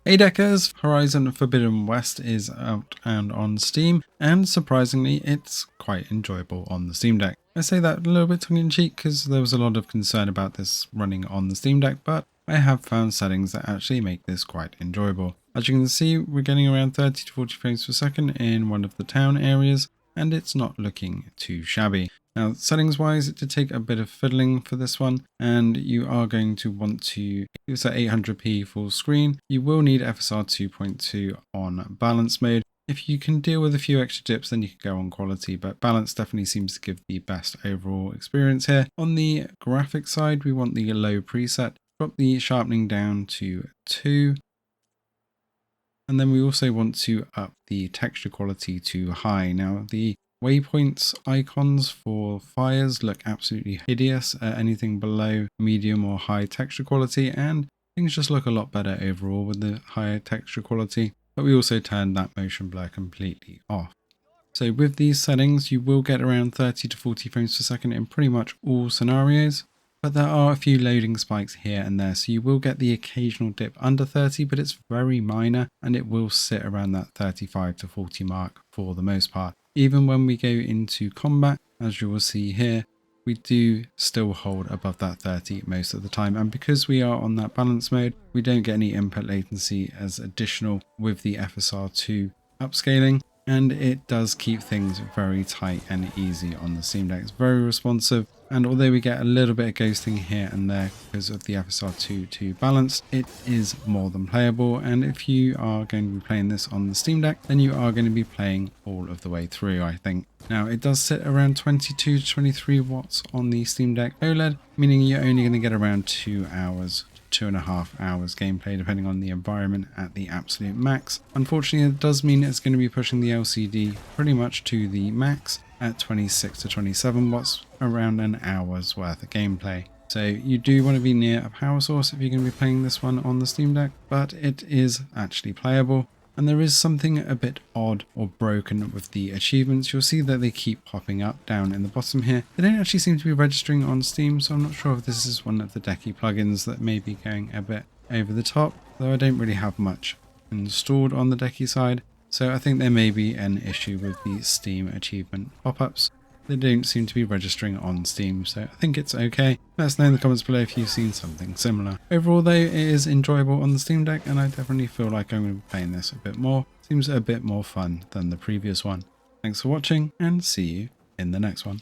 Hey Deckers, Horizon Forbidden West is out and on Steam, and surprisingly it's quite enjoyable on the Steam Deck. I say that a little bit tongue-in-cheek because there was a lot of concern about this running on the Steam Deck, but I have found settings that actually make this quite enjoyable. As you can see, we're getting around 30 to 40 frames per second in one of the town areas, and it's not looking too shabby. Now, settings wise, it did take a bit of fiddling for this one, and you are going to want to use at 800p full screen. You will need FSR 2.2 on balance mode. If you can deal with a few extra dips, then you can go on quality, but balance definitely seems to give the best overall experience here. On the graphics side, we want the low preset. Drop the sharpening down to 2. And then we also want to up the texture quality to high. Now, the waypoints icons for fires look absolutely hideous at anything below medium or high texture quality, and things just look a lot better overall with the higher texture quality. But we also turned that motion blur completely off. So with these settings, you will get around 30 to 40 frames per second in pretty much all scenarios. But there are a few loading spikes here and there, so you will get the occasional dip under 30, but it's very minor and it will sit around that 35 to 40 mark for the most part. Even when we go into combat, as you will see here, we do still hold above that 30 most of the time, and because we are on that balance mode, we don't get any input latency as additional with the FSR2 upscaling. And it does keep things very tight and easy on the Steam Deck. It's very responsive, and although we get a little bit of ghosting here and there because of the FSR2 to balance, it is more than playable. And if you are going to be playing this on the Steam Deck, then you are going to be playing all of the way through, I think. Now, it does sit around 22 to 23 watts on the Steam Deck OLED, meaning you're only going to get around 2 hours. 2.5 hours gameplay depending on the environment at the absolute max. Unfortunately, it does mean it's going to be pushing the LCD pretty much to the max at 26 to 27 watts, around an hour's worth of gameplay. So you do want to be near a power source if you're going to be playing this one on the Steam Deck, but it is actually playable. And there is something a bit odd or broken with the achievements. You'll see that they keep popping up down in the bottom here. They don't actually seem to be registering on Steam, so I'm not sure if this is one of the Decky plugins that may be going a bit over the top, though I don't really have much installed on the Decky side. So I think there may be an issue with the Steam achievement pop-ups. They don't seem to be registering on Steam, so I think it's okay. Let us know in the comments below if you've seen something similar. Overall though, it is enjoyable on the Steam Deck, and I definitely feel like I'm going to be playing this a bit more. Seems a bit more fun than the previous one. Thanks for watching, and see you in the next one.